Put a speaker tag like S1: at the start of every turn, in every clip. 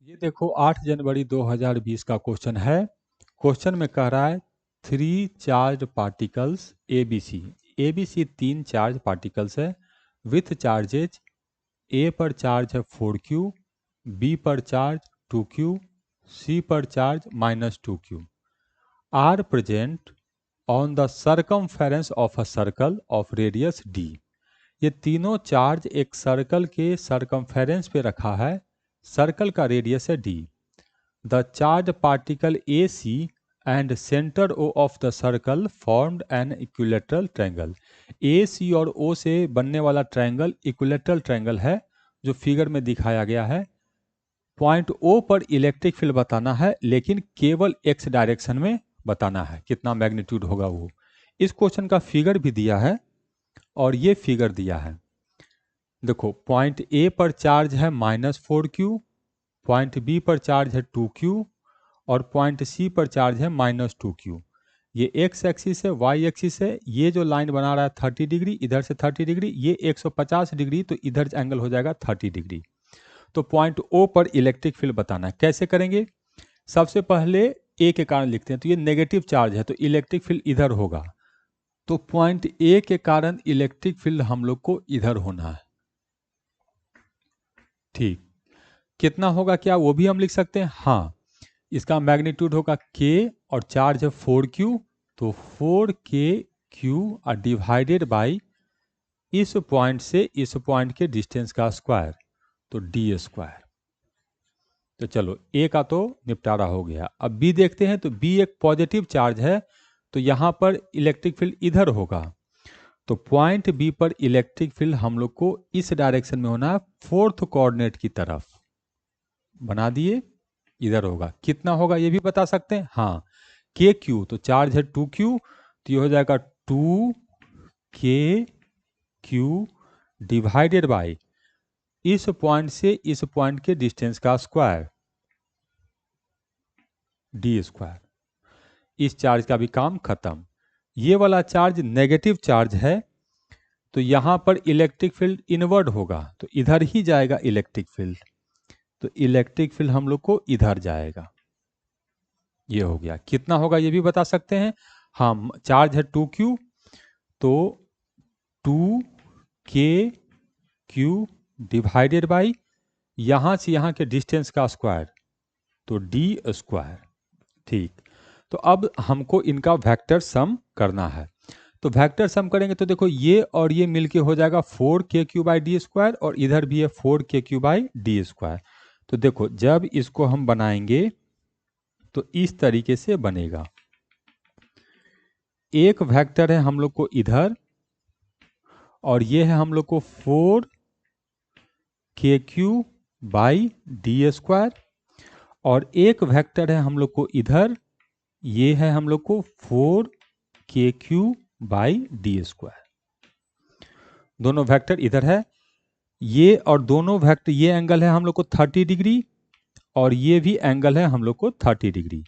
S1: ये देखो 8 जनवरी 2020 का क्वेश्चन है। क्वेश्चन में कह रहा है 3 charge particles ABC 3 charge particles है विथ चार्जेज। ए पर चार्ज है 4Q, बी पर चार्ज 2Q, सी पर charge -2Q are present on the circumference of a circle of radius D। ये तीनों चार्ज एक सर्कल के सर्कमफेरेंस पे रखा है। सर्कल का रेडियस है D। The charge particle AC and centre O of the circle formed an equilateral triangle. AC और O से बनने वाला ट्रायंगल इक्विलेटरल ट्रायंगल है जो फिगर में दिखाया गया है। पॉइंट O पर इलेक्ट्रिक फील्ड बताना है, लेकिन केवल x डायरेक्शन में बताना है, कितना मैग्नीट्यूड होगा वो। इस क्वेश्चन का फिगर भी दिया है और ये फिगर दिया है। देखो पॉइंट A पर चार्ज है -4Q, पॉइंट B पर चार्ज है 2Q और पॉइंट C पर चार्ज है -2Q। ये x एक्सिस है, y एक्सिस है। ये जो लाइन बना रहा है 30 डिग्री, इधर से 30 डिग्री, ये 150 डिग्री, तो इधर एंगल हो जाएगा 30 डिग्री। तो पॉइंट O पर इलेक्ट्रिक फील्ड बताना है। कैसे करेंगे? सबसे पहले A के कारण लिखते हैं, तो ये नेगेटिव चार्ज है तो इलेक्ट्रिक फील्ड इधर होगा। तो पॉइंट A के कारण इलेक्ट्रिक फील्ड हम लोग को इधर होना है। ठीक, कितना होगा क्या वो भी हम लिख सकते हैं। हाँ, इसका मैग्नीट्यूड होगा K और चार्ज है 4Q, तो 4KQ डिवाइडेड बाई इस पॉइंट से इस पॉइंट के डिस्टेंस का स्क्वायर, तो D²। तो चलो A का तो निपटारा हो गया। अब B देखते हैं, तो B एक पॉजिटिव चार्ज है तो यहाँ पर इलेक्ट्रिक फील्ड इधर होगा। तो पॉइंट B पर इलेक्ट्रिक फील्ड हम लोग को इस डायरेक्शन में होना है, फोर्थ कोऑर्डिनेट की तरफ बना दिए, इधर होगा। कितना होगा ये भी बता सकते हैं। हाँ, KQ, तो चार्ज है 2Q, तो ये हो जाएगा 2KQ डिवाइडेड बाई इस पॉइंट से इस पॉइंट के डिस्टेंस का स्क्वायर, D²। इस चार्ज का भी काम खत्म। ये वाला चार्ज नेगेटिव चार्ज है तो यहाँ पर इलेक्ट्रिक फील्ड इनवर्ड होगा, तो इधर ही जाएगा इलेक्ट्रिक फील्ड। तो इलेक्ट्रिक फील्ड हम लोग को इधर जाएगा। ये हो गया। कितना होगा ये भी बता सकते हैं। हाँ, चार्ज है 2Q, तो 2KQ डिवाइडेड बाई यहाँ से यहाँ के डिस्टेंस का स्क्वायर, तो D²। ठीक, तो अब हमको इनका वेक्टर सम करना है। तो वेक्टर सम करेंगे तो देखो ये और ये मिलके हो जाएगा 4KQ/D² और इधर भी है 4KQ/D²। तो देखो जब इसको हम बनाएंगे तो इस तरीके से बनेगा। एक वेक्टर है हम लोग को इधर और ये है हम लोग को 4KQ/D², और एक वेक्टर है हम लोग को इधर, ये है हम लोग को 4KQ/D²। दोनों वेक्टर इधर है, ये और दोनों वेक्टर, ये एंगल है हम लोग को 30 डिग्री और ये भी एंगल है हम लोग को 30 डिग्री।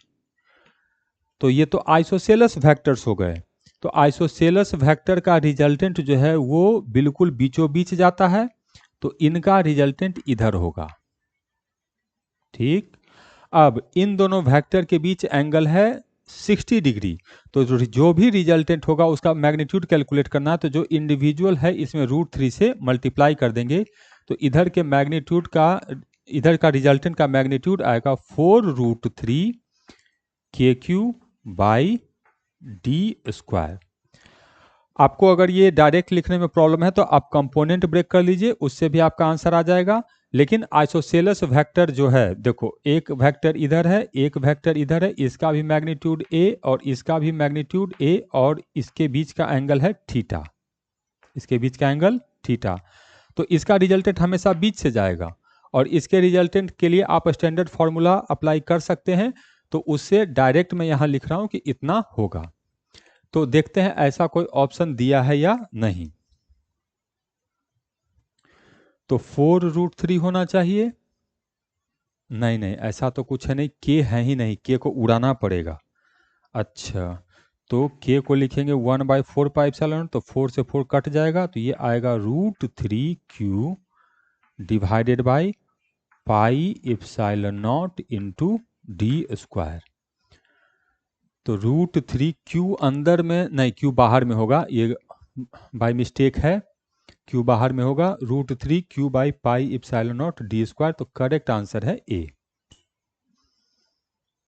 S1: तो ये तो आइसोसेलस वेक्टर्स हो गए। तो आइसोसेलस वेक्टर का रिजल्टेंट जो है वो बिल्कुल बीचों बीच जाता है, तो इनका रिजल्टेंट इधर होगा। ठीक, अब इन दोनों वेक्टर के बीच एंगल है 60 डिग्री, तो जो भी रिजल्टेंट होगा उसका मैग्नीट्यूड कैलकुलेट करना है। तो जो इंडिविजुअल है इसमें √3 से मल्टीप्लाई कर देंगे, तो इधर के मैग्नीट्यूड का, इधर का रिजल्टेंट का मैग्नीट्यूड आएगा 4√3 KQ/D²। आपको अगर ये डायरेक्ट लिखने में प्रॉब्लम है तो आप कंपोनेंट ब्रेक कर लीजिए, उससे भी आपका आंसर आ जाएगा। लेकिन आइसोसेलस वेक्टर जो है, देखो एक वेक्टर इधर है, एक वेक्टर इधर है, इसका भी मैग्नीट्यूड A और इसका भी मैग्नीट्यूड A, और इसके बीच का एंगल है थीटा, इसके बीच का एंगल थीटा। तो इसका रिजल्टेंट हमेशा बीच से जाएगा, और इसके रिजल्टेंट के लिए आप स्टैंडर्ड फॉर्मूला अप्लाई कर सकते हैं। तो उससे डायरेक्ट मैं यहाँ लिख रहा हूँ कि इतना होगा। तो देखते हैं ऐसा कोई ऑप्शन दिया है या नहीं। तो 4√3 होना चाहिए। नहीं नहीं, ऐसा तो कुछ है नहीं, के है ही नहीं, के को उड़ाना पड़ेगा। अच्छा, तो के को लिखेंगे 1/4πε, तो 4 से 4 कट जाएगा, तो ये आएगा √3Q divided by pi epsilon not into D square. तो √3 क्यू अंदर में नहीं, क्यू बाहर में होगा, ये बाय मिस्टेक है, क्यू बाहर में होगा। √3 Q by pi epsilon not D square. तो करेक्ट आंसर है ए।